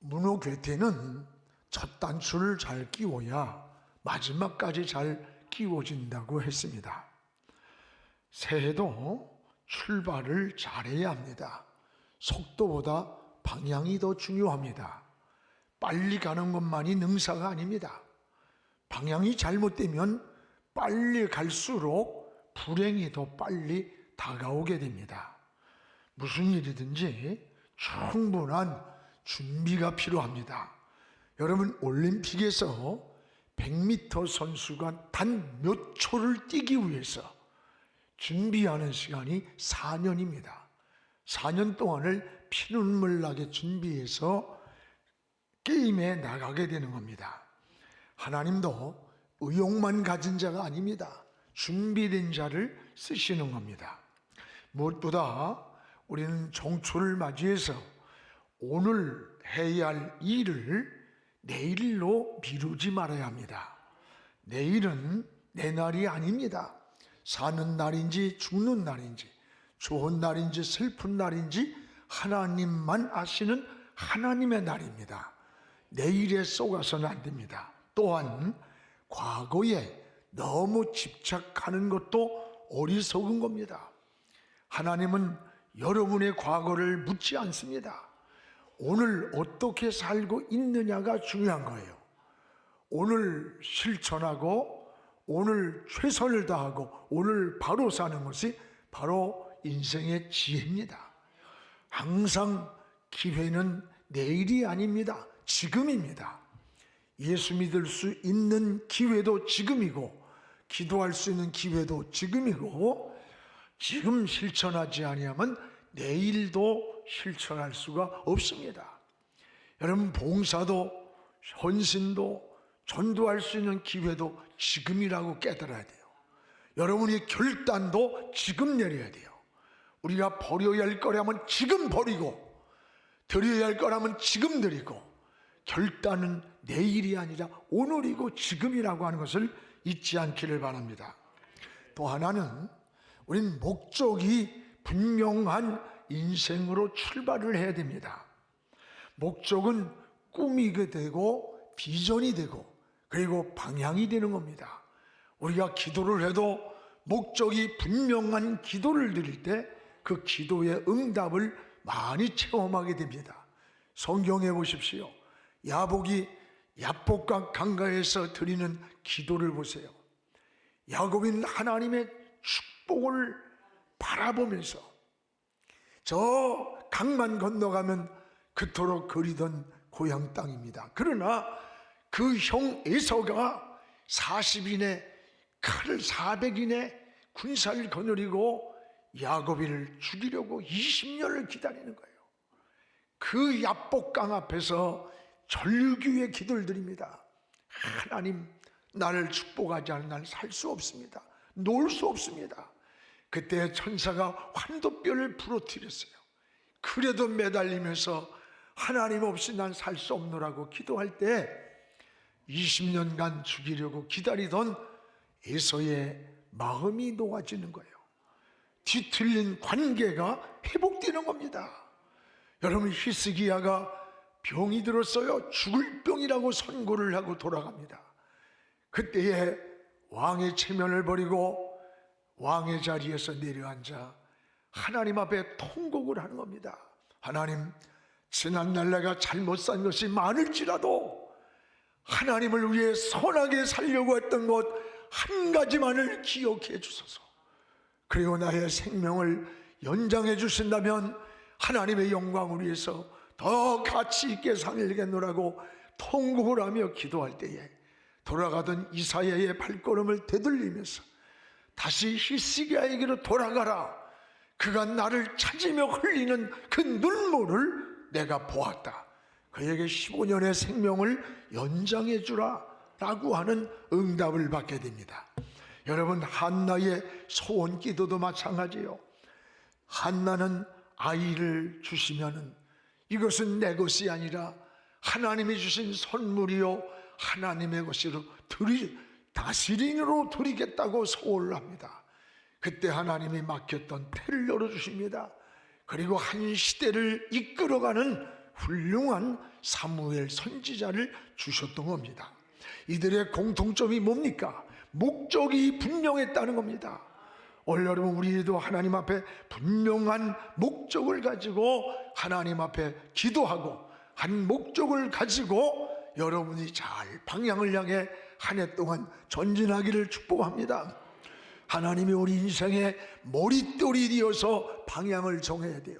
문호괴테는 첫 단추를 잘 끼워야 마지막까지 잘 끼워진다고 했습니다. 새해도 출발을 잘해야 합니다. 속도보다 방향이 더 중요합니다. 빨리 가는 것만이 능사가 아닙니다. 방향이 잘못되면 빨리 갈수록 불행이 더 빨리 다가오게 됩니다. 무슨 일이든지 충분한 준비가 필요합니다. 여러분, 올림픽에서 100m 선수가 단 몇 초를 뛰기 위해서 준비하는 시간이 4년입니다. 4년 동안을 피눈물 나게 준비해서 게임에 나가게 되는 겁니다. 하나님도 의욕만 가진 자가 아닙니다. 준비된 자를 쓰시는 겁니다. 무엇보다 우리는 종초를 맞이해서 오늘 해야 할 일을 내일로 미루지 말아야 합니다. 내일은 내 날이 아닙니다. 사는 날인지 죽는 날인지 좋은 날인지 슬픈 날인지 하나님만 아시는 하나님의 날입니다. 내일에 쏘가서는 안 됩니다. 또한 과거에 너무 집착하는 것도 어리석은 겁니다. 하나님은 여러분의 과거를 묻지 않습니다. 오늘 어떻게 살고 있느냐가 중요한 거예요. 오늘 실천하고 오늘 최선을 다하고 오늘 바로 사는 것이 바로 인생의 지혜입니다. 항상 기회는 내일이 아닙니다. 지금입니다. 예수 믿을 수 있는 기회도 지금이고 기도할 수 있는 기회도 지금이고 지금 실천하지 아니하면 내일도 실천할 수가 없습니다. 여러분, 봉사도 헌신도 전도할 수 있는 기회도 지금이라고 깨달아야 돼요. 여러분이 결단도 지금 내려야 돼요. 우리가 버려야 할 거라면 지금 버리고 드려야 할 거라면 지금 드리고 결단은 내일이 아니라 오늘이고 지금이라고 하는 것을 잊지 않기를 바랍니다. 또 하나는 우린 목적이 분명한 인생으로 출발을 해야 됩니다. 목적은 꿈이게 되고 비전이 되고 그리고 방향이 되는 겁니다. 우리가 기도를 해도 목적이 분명한 기도를 드릴 때 그 기도의 응답을 많이 체험하게 됩니다. 성경에 보십시오. 야복이 야복강 강가에서 드리는 기도를 보세요. 야곱은 하나님의 축복을 바라보면서 저 강만 건너가면 그토록 그리던 고향 땅입니다. 그러나 그 형 에서가 40인의 칼을 400인의 군사를 거느리고 야곱이를 죽이려고 20년을 기다리는 거예요. 그 야복강 앞에서 절규의 기도를 드립니다. 하나님, 나를 축복하지 않은 날 살 수 없습니다. 놓을 수 없습니다. 그때 천사가 환도뼈를 부러뜨렸어요. 그래도 매달리면서 하나님 없이 난 살 수 없노라고 기도할 때 20년간 죽이려고 기다리던 에서의 마음이 녹아지는 거예요. 뒤틀린 관계가 회복되는 겁니다. 여러분, 히스기야가 병이 들었어요. 죽을 병이라고 선고를 하고 돌아갑니다. 그때에 왕의 체면을 버리고 왕의 자리에서 내려앉아 하나님 앞에 통곡을 하는 겁니다. 하나님, 지난날 내가 잘못 산 것이 많을지라도 하나님을 위해 선하게 살려고 했던 것 한 가지만을 기억해 주소서. 그리고 나의 생명을 연장해 주신다면 하나님의 영광을 위해서 더 가치 있게 살겠노라고 통곡을 하며 기도할 때에 돌아가던 이사야의 발걸음을 되돌리면서 다시 히스기야에게로 돌아가라. 그가 나를 찾으며 흘리는 그 눈물을 내가 보았다. 그에게 15년의 생명을 연장해 주라 라고 하는 응답을 받게 됩니다. 여러분, 한나의 소원 기도도 마찬가지예요. 한나는 아이를 주시면은 이것은 내 것이 아니라 하나님이 주신 선물이요 하나님의 것으로 다스린으로 드리겠다고 소원을 합니다. 그때 하나님이 맡겼던 태를 열어주십니다. 그리고 한 시대를 이끌어가는 훌륭한 사무엘 선지자를 주셨던 겁니다. 이들의 공통점이 뭡니까? 목적이 분명했다는 겁니다. 오늘 여러분, 우리도 하나님 앞에 분명한 목적을 가지고 하나님 앞에 기도하고 한 목적을 가지고 여러분이 잘 방향을 향해 한 해 동안 전진하기를 축복합니다. 하나님이 우리 인생의 머릿돌이 되어서 방향을 정해야 돼요.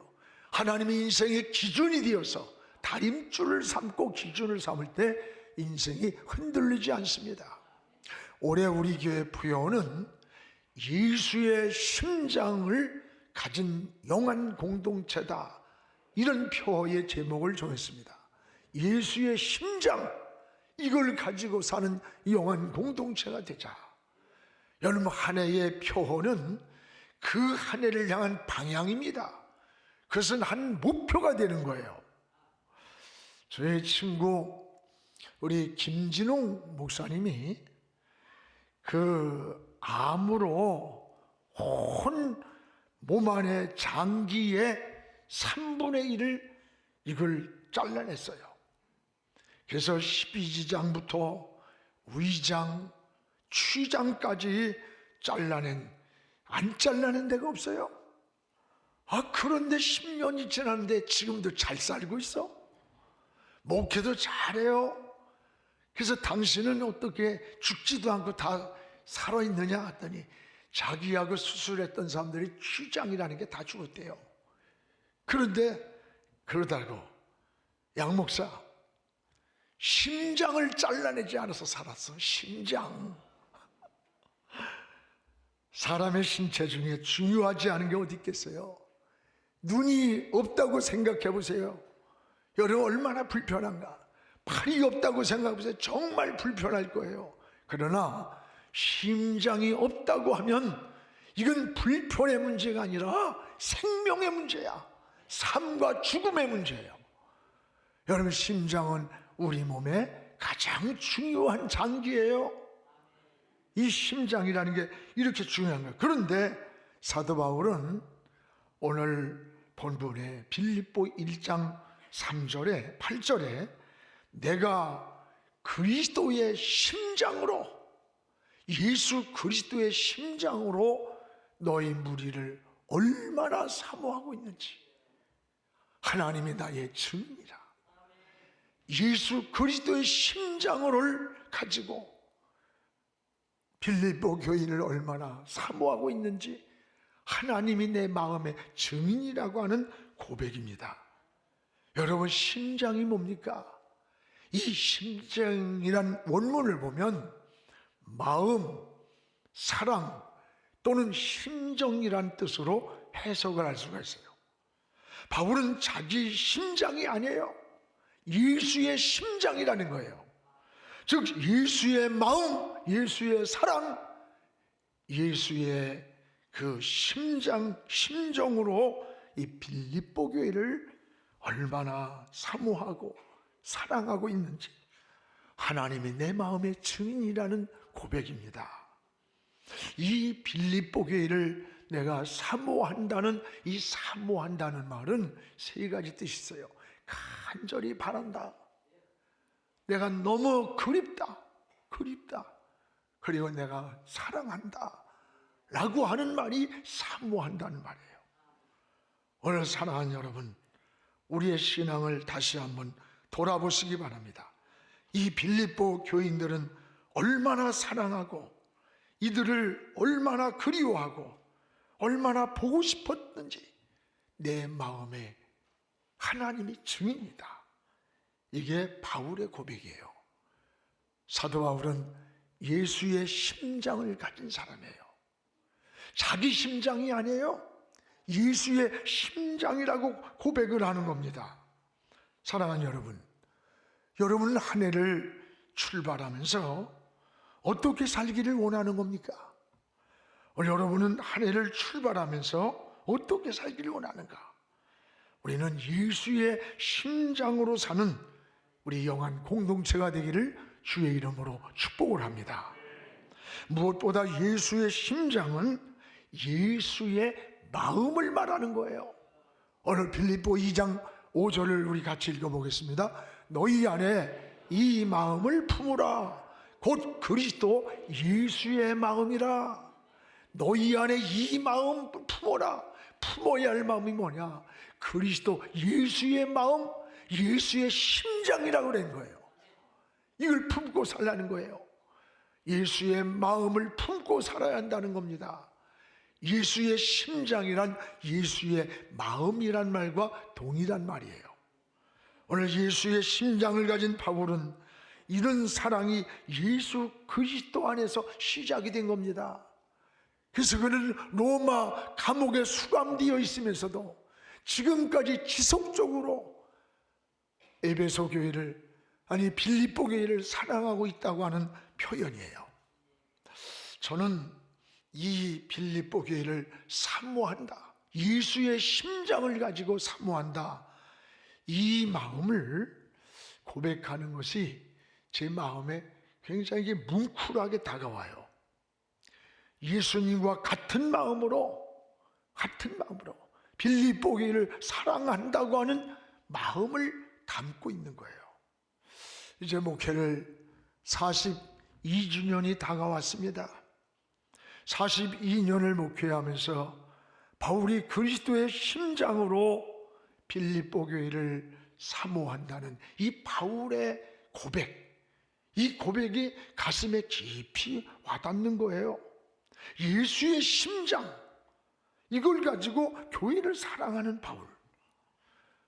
하나님이 인생의 기준이 되어서 다림줄을 삼고 기준을 삼을 때 인생이 흔들리지 않습니다. 올해 우리 교회 부여는 예수의 심장을 가진 영한 공동체다, 이런 표어의 제목을 정했습니다. 예수의 심장, 이걸 가지고 사는 영한 공동체가 되자. 여러분, 한 해의 표어는 그 한 해를 향한 방향입니다. 그것은 한 목표가 되는 거예요. 저의 친구 우리 김진웅 목사님이 그 암으로 온 몸 안에 장기의 3분의 1을 이걸 잘라냈어요. 그래서 12지장부터 위장, 취장까지 잘라낸, 안 잘라낸 데가 없어요. 그런데 10년이 지났는데 지금도 잘 살고 있어. 목회도 잘해요. 그래서 당신은 어떻게 죽지도 않고 다 살아있느냐 했더니 자기하고 수술했던 사람들이 취장이라는 게 다 죽었대요. 그런데 그러다고 양 목사, 심장을 잘라내지 않아서 살았어. 심장. 사람의 신체 중에 중요하지 않은 게 어디 있겠어요? 눈이 없다고 생각해 보세요. 여러분, 얼마나 불편한가. 팔이 없다고 생각해 보세요. 정말 불편할 거예요. 그러나 심장이 없다고 하면 이건 불편의 문제가 아니라 생명의 문제야. 삶과 죽음의 문제예요. 여러분, 심장은 우리 몸에 가장 중요한 장기예요. 이 심장이라는 게 이렇게 중요한 거예요. 그런데 사도 바울은 오늘 본문에 빌립보 1장 3절에 8절에 내가 그리스도의 심장으로, 예수 그리스도의 심장으로 너희 무리를 얼마나 사모하고 있는지 하나님이 나의 증인이라. 예수 그리스도의 심장을 가지고 빌립보 교인을 얼마나 사모하고 있는지 하나님이 내 마음의 증인이라고 하는 고백입니다. 여러분, 심장이 뭡니까? 이 심장이란 원문을 보면 마음, 사랑 또는 심정이란 뜻으로 해석을 할 수가 있어요. 바울은 자기 심장이 아니에요. 예수의 심장이라는 거예요. 즉 예수의 마음, 예수의 사랑, 예수의 그 심정으로 이 빌립보 교회를 얼마나 사모하고 사랑하고 있는지 하나님이 내 마음의 증인이라는 고백입니다. 이 빌립보 교회를 내가 사모한다는, 이 사모한다는 말은 세 가지 뜻이 있어요. 간절히 바란다, 내가 너무 그립다, 그리고 내가 사랑한다 라고 하는 말이 사모한다는 말이에요. 오늘 사랑하는 여러분, 우리의 신앙을 다시 한번 돌아보시기 바랍니다. 이 빌립보 교인들은 얼마나 사랑하고 이들을 얼마나 그리워하고 얼마나 보고 싶었는지 내 마음에 하나님이 증인이다. 이게 바울의 고백이에요. 사도 바울은 예수의 심장을 가진 사람이에요. 자기 심장이 아니에요. 예수의 심장이라고 고백을 하는 겁니다. 사랑하는 여러분, 여러분은 한 해를 출발하면서 어떻게 살기를 원하는 겁니까? 여러분은 한 해를 출발하면서 어떻게 살기를 원하는가? 우리는 예수의 심장으로 사는 우리 영한 공동체가 되기를 주의 이름으로 축복을 합니다. 무엇보다 예수의 심장은 예수의 마음을 말하는 거예요. 오늘 빌립보 2장 5절을 우리 같이 읽어보겠습니다. 너희 안에 이 마음을 품으라. 곧 그리스도 예수의 마음이라. 너희 안에 이 마음 품어라. 품어야 할 마음이 뭐냐? 그리스도 예수의 마음, 예수의 심장이라고 그런 거예요. 이걸 품고 살라는 거예요. 예수의 마음을 품고 살아야 한다는 겁니다. 예수의 심장이란 예수의 마음이란 말과 동일한 말이에요. 오늘 예수의 심장을 가진 바울은 이런 사랑이 예수 그리스도 안에서 시작이 된 겁니다. 그래서 그는 로마 감옥에 수감되어 있으면서도 지금까지 지속적으로 에베소 교회를, 아니 빌립보 교회를 사랑하고 있다고 하는 표현이에요. 저는 이 빌립보 교회를 사모한다, 예수의 심장을 가지고 사모한다, 이 마음을 고백하는 것이 제 마음에 굉장히 뭉클하게 다가와요. 예수님과 같은 마음으로 빌립보 교회를 사랑한다고 하는 마음을 담고 있는 거예요. 이제 목회를 42주년이 다가왔습니다. 42년을 목회하면서 바울이 그리스도의 심장으로 빌립보 교회를 사모한다는 이 바울의 고백, 이 고백이 가슴에 깊이 와닿는 거예요. 예수의 심장, 이걸 가지고 교회를 사랑하는 바울.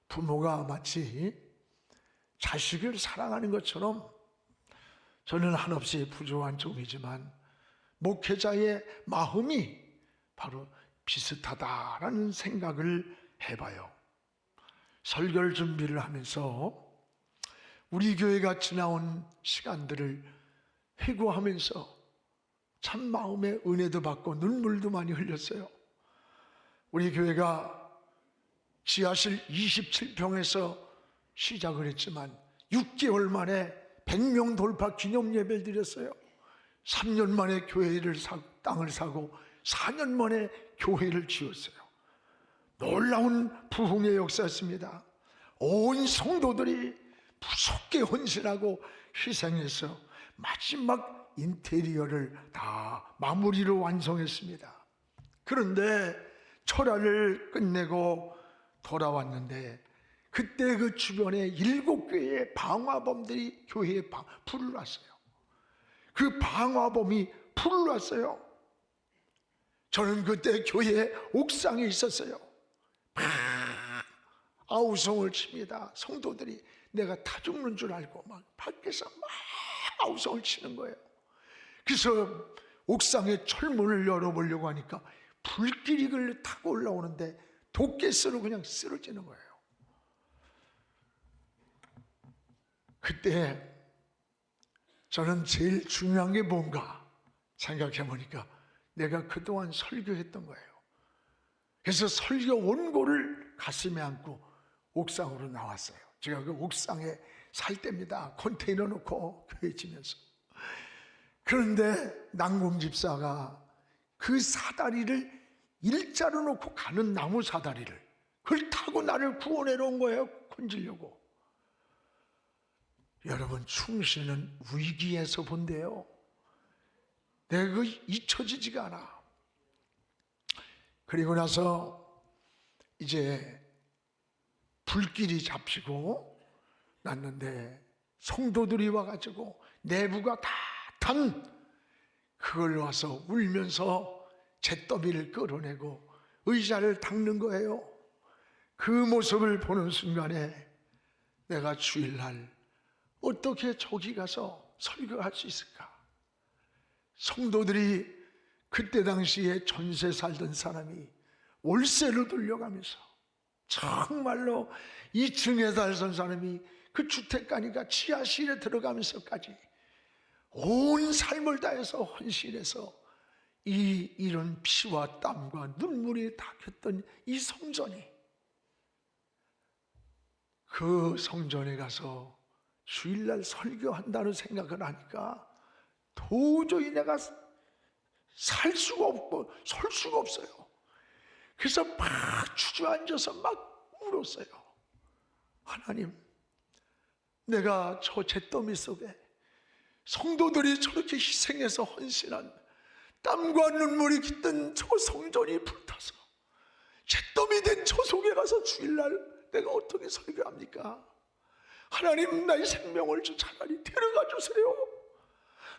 부모가 마치 자식을 사랑하는 것처럼 저는 한없이 부족한 종이지만 목회자의 마음이 바로 비슷하다라는 생각을 해봐요. 설교 준비를 하면서 우리 교회가 지나온 시간들을 회고하면서 참 마음의 은혜도 받고 눈물도 많이 흘렸어요. 우리 교회가 지하실 27평에서 시작을 했지만 6개월 만에 100명 돌파 기념 예배를 드렸어요. 3년 만에 땅을 사고 4년 만에 교회를 지었어요. 놀라운 부흥의 역사였습니다. 온 성도들이 무섭게 헌신하고 희생해서 마지막 인테리어를 다 마무리로 완성했습니다. 그런데 철화를 끝내고 돌아왔는데 그때 그 주변에 7개의 방화범들이 교회에 불을 놨어요. 그 방화범이 불을 놨어요. 저는 그때 교회 옥상에 있었어요. 막 아우성을 칩니다. 성도들이 내가 다 죽는 줄 알고 막 밖에서 막 아우성을 치는 거예요. 그래서 옥상에 철문을 열어보려고 하니까 불길이 타고 올라오는데 도깨스로 그냥 쓰러지는 거예요. 그때 저는 제일 중요한 게 뭔가 생각해 보니까 내가 그동안 설교했던 거예요. 그래서 설교 원고를 가슴에 안고 옥상으로 나왔어요. 제가 그 옥상에 살 때입니다. 컨테이너 놓고 교회 지면서. 그런데 남궁 집사가 그 사다리를 일자로 놓고 가는 나무 사다리를, 그걸 타고 나를 구원해 놓은 거예요. 건지려고. 여러분, 충신은 위기에서 본대요. 내가 그 잊혀지지가 않아. 그리고 나서 이제 불길이 잡히고 났는데 성도들이 와가지고 내부가 다 탄 그걸 와서 울면서 잿더미를 끌어내고 의자를 닦는 거예요. 그 모습을 보는 순간에 내가 주일날 어떻게 저기 가서 설교할 수 있을까? 성도들이 그때 당시에 전세 살던 사람이 월세로 돌려가면서 정말로 2층에 살던 사람이 그 주택가니까 지하실에 들어가면서까지 온 삶을 다해서 헌신해서 이런 피와 땀과 눈물이 닦였던 이 성전이, 그 성전에 가서 주일날 설교한다는 생각을 하니까 도저히 내가 살 수가 없고 설 수가 없어요. 그래서 막 주저앉아서 막 울었어요. 하나님, 내가 저 잿더미 속에 성도들이 저렇게 희생해서 헌신한 땀과 눈물이 깃든 저 성전이 불타서 잿더미 된 저 속에 가서 주일날 내가 어떻게 설교합니까? 하나님, 나의 생명을 좀 차라리 데려가 주세요.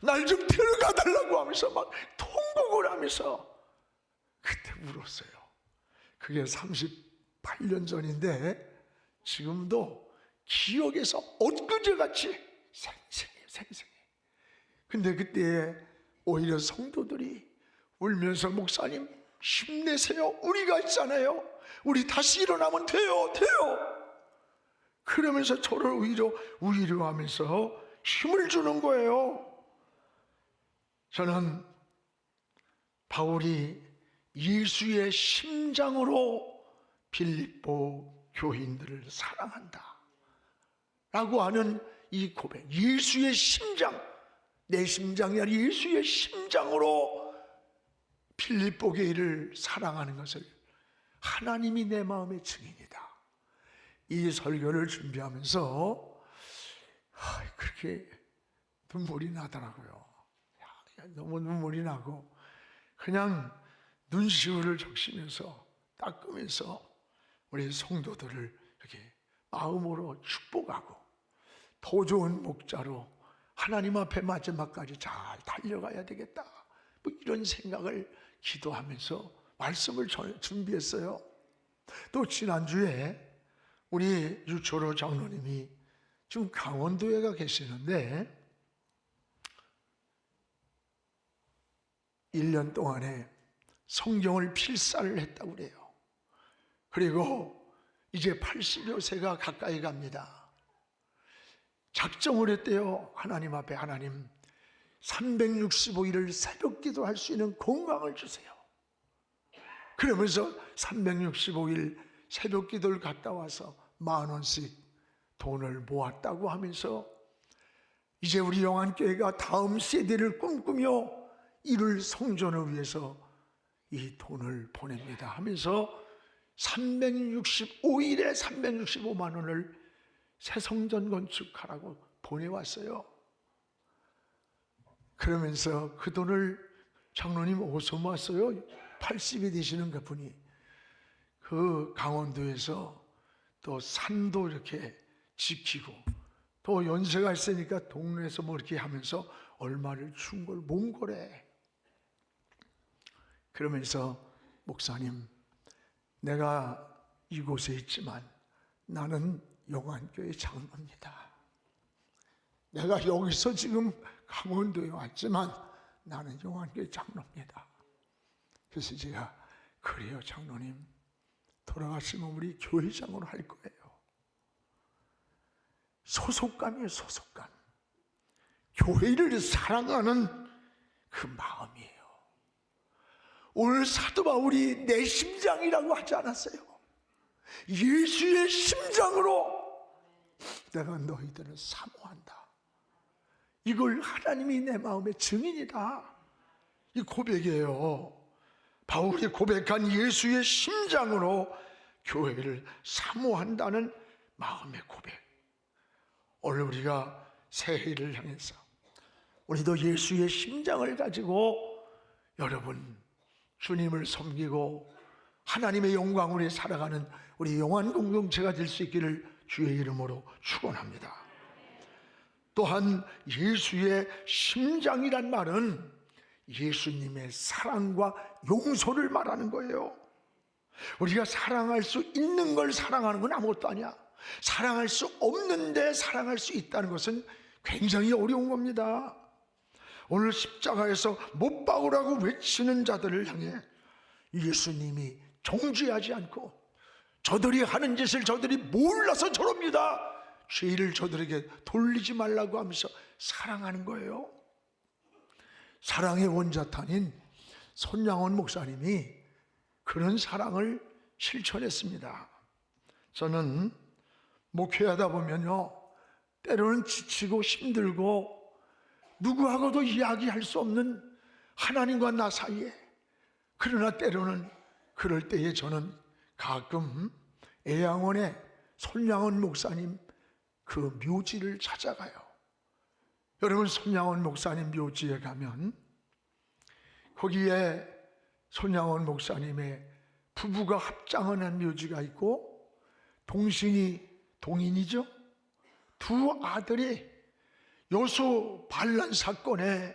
날 좀 데려가 달라고 하면서 막 통곡을 하면서 그때 울었어요. 그게 38년 전인데 지금도 기억에서 엊그제같이 생생해요, 생생해. 근데 그때 오히려 성도들이 울면서 목사님 힘내세요. 우리가 있잖아요. 우리 다시 일어나면 돼요. 그러면서 저를 오히려 위로하면서 힘을 주는 거예요. 저는 바울이 예수의 심장으로 빌립보 교인들을 사랑한다 라고 하는 이 고백, 예수의 심장, 내 심장이 아니라 예수의 심장으로 빌립보 교회를 사랑하는 것을 하나님이 내 마음의 증인이다. 이 설교를 준비하면서 그렇게 눈물이 나더라고요. 너무 눈물이 나고 그냥 눈시울을 적시면서 닦으면서 우리 성도들을 이렇게 마음으로 축복하고 더 좋은 목자로 하나님 앞에 마지막까지 잘 달려가야 되겠다, 뭐 이런 생각을 기도하면서 말씀을 준비했어요. 또 지난주에 우리 유초로 장로님이 지금 강원도에 가 계시는데 1년 동안에 성경을 필사를 했다고 그래요. 그리고 이제 80여 세가 가까이 갑니다. 작정을 했대요. 하나님 앞에, 하나님 365일을 새벽 기도할 수 있는 건강을 주세요. 그러면서 365일 새벽 기도를 갔다 와서 10,000원씩 돈을 모았다고 하면서 이제 우리 영안교회가 다음 세대를 꿈꾸며 이룰 성전을 위해서 이 돈을 보냅니다 하면서 365일에 365만 원을 새 성전 건축하라고 보내왔어요. 그러면서 그 돈을 장로님 어디서 모았어요? 80이 되시는 그분이 그 강원도에서 또 산도 이렇게 지키고 또 연세가 있으니까 동네에서 뭐 이렇게 하면서 얼마를 준 걸 몽골에. 그러면서 목사님, 내가 이곳에 있지만 나는 영안교회 장로입니다. 내가 여기서 지금 강원도에 왔지만 나는 영안교회 장로입니다. 그래서 제가 그래요 장로님, 돌아가시면 우리 교회장으로 할 거예요. 소속감이에요, 소속감. 교회를 사랑하는 그 마음이에요. 오늘 사도 바울이 내 심장이라고 하지 않았어요? 예수의 심장으로 내가 너희들을 사모한다. 이걸 하나님이 내 마음의 증인이다. 이 고백이에요. 바울이 고백한 예수의 심장으로 교회를 사모한다는 마음의 고백. 오늘 우리가 새해를 향해서 우리도 예수의 심장을 가지고 여러분 주님을 섬기고 하나님의 영광을 위해 살아가는 우리 영안 공동체가 될 수 있기를 주의 이름으로 축원합니다. 또한 예수의 심장이란 말은 예수님의 사랑과 용서를 말하는 거예요. 우리가 사랑할 수 있는 걸 사랑하는 건 아무것도 아니야. 사랑할 수 없는데 사랑할 수 있다는 것은 굉장히 어려운 겁니다. 오늘 십자가에서 못 박으라고 외치는 자들을 향해 예수님이 정죄하지 않고 저들이 하는 짓을 저들이 몰라서 저럽니다, 죄를 저들에게 돌리지 말라고 하면서 사랑하는 거예요. 사랑의 원자탄인 손양원 목사님이 그런 사랑을 실천했습니다. 저는 목회하다 보면요, 때로는 지치고 힘들고 누구하고도 이야기할 수 없는 하나님과 나 사이에, 그러나 때로는 그럴 때에 저는 가끔 애양원에 손양원 목사님 그 묘지를 찾아가요. 여러분, 손양원 목사님 묘지에 가면 거기에 손양원 목사님의 부부가 합장을 한 묘지가 있고, 동인이죠. 두 아들이 여소 반란 사건에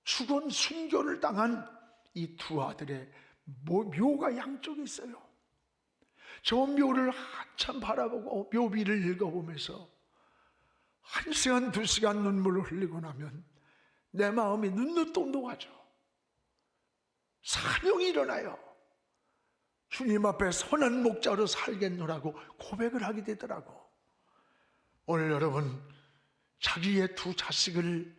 죽은 순교를 당한 이 두 아들의 묘가 양쪽에 있어요. 저 묘를 한참 바라보고 묘비를 읽어보면서 1시간, 2시간 눈물을 흘리고 나면 내 마음이 눈누똥동하죠. 사명이 일어나요. 주님 앞에 선한 목자로 살겠노라고 고백을 하게 되더라고. 오늘 여러분, 자기의 두 자식을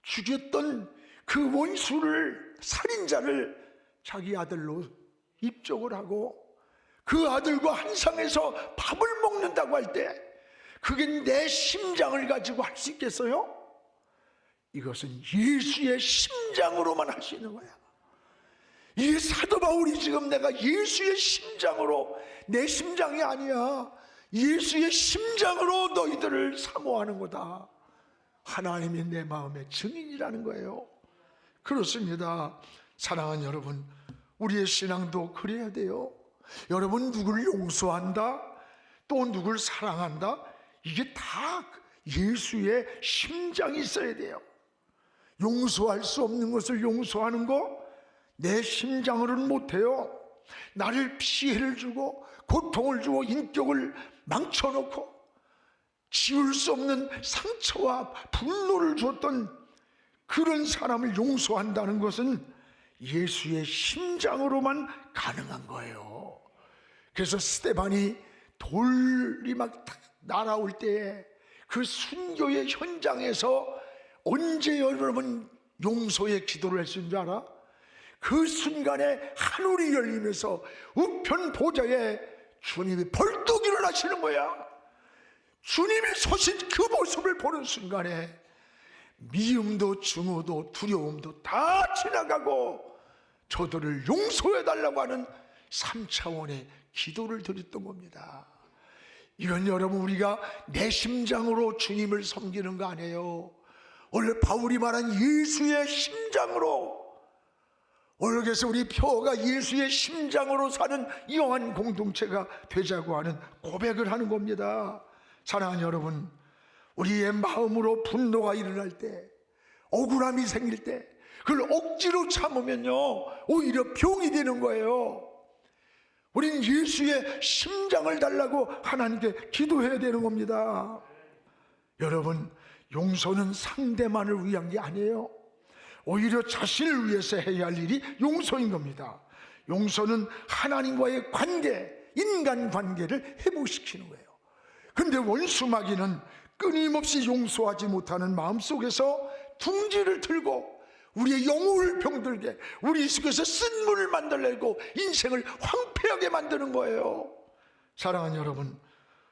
죽였던 그 원수를, 살인자를 자기 아들로 입적을 하고 그 아들과 한 상에서 밥을 먹는다고 할 때 그게 내 심장을 가지고 할 수 있겠어요? 이것은 예수의 심장으로만 할 수 있는 거야. 이 사도 바울이 지금 내가 예수의 심장으로, 내 심장이 아니야, 예수의 심장으로 너희들을 사모하는 거다, 하나님이 내 마음의 증인이라는 거예요. 그렇습니다. 사랑하는 여러분, 우리의 신앙도 그래야 돼요. 여러분, 누구를 용서한다, 또 누구를 사랑한다, 이게 다 예수의 심장이 있어야 돼요. 용서할 수 없는 것을 용서하는 거 내 심장으로는 못해요. 나를 피해를 주고 고통을 주고 인격을 망쳐놓고 지울 수 없는 상처와 분노를 줬던 그런 사람을 용서한다는 것은 예수의 심장으로만 가능한 거예요. 그래서 스데반이 돌이 막 날아올 때에 그 순교의 현장에서 언제 여러분 용서의 기도를 했을 줄 알아? 그 순간에 하늘이 열리면서 우편 보좌에 주님이 벌떡 일어나시는 거야. 주님이 서신 그 모습을 보는 순간에 미움도 증오도 두려움도 다 지나가고 저들을 용서해달라고 하는 3차원의 기도를 드렸던 겁니다. 이건 여러분, 우리가 내 심장으로 주님을 섬기는 거 아니에요. 오늘 바울이 말한 예수의 심장으로, 오늘 그래서 우리 표가 예수의 심장으로 사는 영한 공동체가 되자고 하는 고백을 하는 겁니다. 사랑하는 여러분, 우리의 마음으로 분노가 일어날 때, 억울함이 생길 때 그걸 억지로 참으면요 오히려 병이 되는 거예요. 우린 예수의 심장을 달라고 하나님께 기도해야 되는 겁니다. 여러분, 용서는 상대만을 위한 게 아니에요. 오히려 자신을 위해서 해야 할 일이 용서인 겁니다. 용서는 하나님과의 관계, 인간관계를 회복시키는 거예요. 그런데 원수마귀는 끊임없이 용서하지 못하는 마음속에서 둥지를 들고 우리의 영혼을 병들게, 우리 속에서 쓴물을 만들려고 인생을 황폐하게 만드는 거예요. 사랑하는 여러분,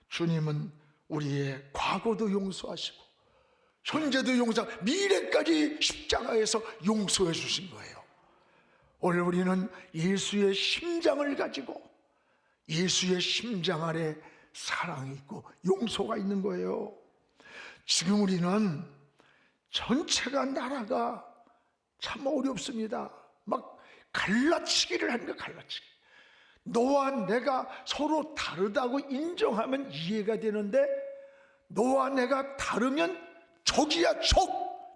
주님은 우리의 과거도 용서하시고 현재도 용서하고 미래까지 십자가에서 용서해 주신 거예요. 오늘 우리는 예수의 심장을 가지고 예수의 심장 안에 사랑이 있고 용서가 있는 거예요. 지금 우리는 전체가 나라가 참 어렵습니다. 막 갈라치기를 하는 거야. 갈라치기. 너와 내가 서로 다르다고 인정하면 이해가 되는데, 너와 내가 다르면 적이야.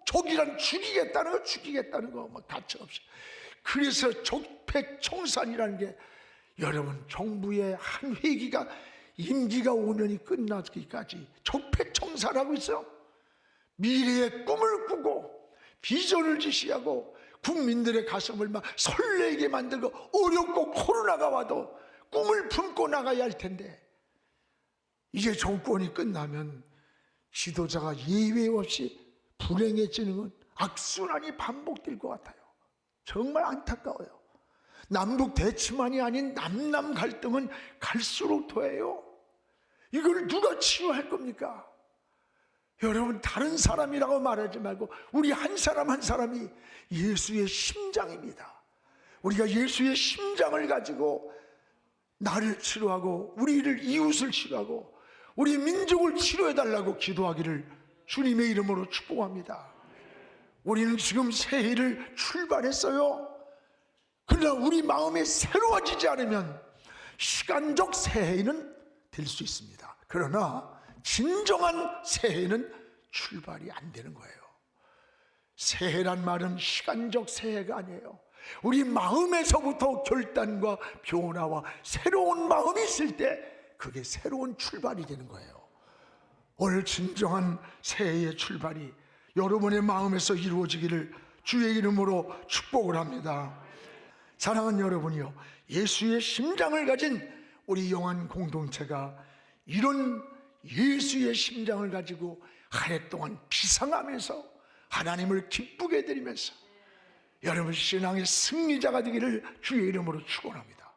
적이란 죽이겠다는 거 막 가차없이. 그래서 적폐청산이라는 게, 여러분, 정부의 한 회기가 임기가 5년이 끝나기까지 적폐청산하고 있어요. 미래의 꿈을 꾸고 비전을 지시하고 국민들의 가슴을 막 설레게 만들고, 어렵고 코로나가 와도 꿈을 품고 나가야 할 텐데, 이제 정권이 끝나면 지도자가 예외 없이 불행해지는 건 악순환이 반복될 것 같아요. 정말 안타까워요. 남북 대치만이 아닌 남남 갈등은 갈수록 더해요. 이걸 누가 치유할 겁니까? 여러분, 다른 사람이라고 말하지 말고 우리 한 사람 한 사람이 예수의 심장입니다. 우리가 예수의 심장을 가지고 나를 치료하고 우리를 이웃을 치료하고 우리 민족을 치료해달라고 기도하기를 주님의 이름으로 축복합니다. 우리는 지금 새해를 출발했어요. 그러나 우리 마음이 새로워지지 않으면 시간적 새해는 될 수 있습니다. 그러나 진정한 새해는 출발이 안 되는 거예요. 새해란 말은 시간적 새해가 아니에요. 우리 마음에서부터 결단과 변화와 새로운 마음이 있을 때 그게 새로운 출발이 되는 거예요. 오늘 진정한 새해의 출발이 여러분의 마음에서 이루어지기를 주의 이름으로 축복을 합니다. 사랑하는 여러분이요, 예수의 심장을 가진 우리 영안 공동체가 이런 예수의 심장을 가지고 한 해 동안 비상하면서 하나님을 기쁘게 드리면서 여러분 신앙의 승리자가 되기를 주의 이름으로 축원합니다.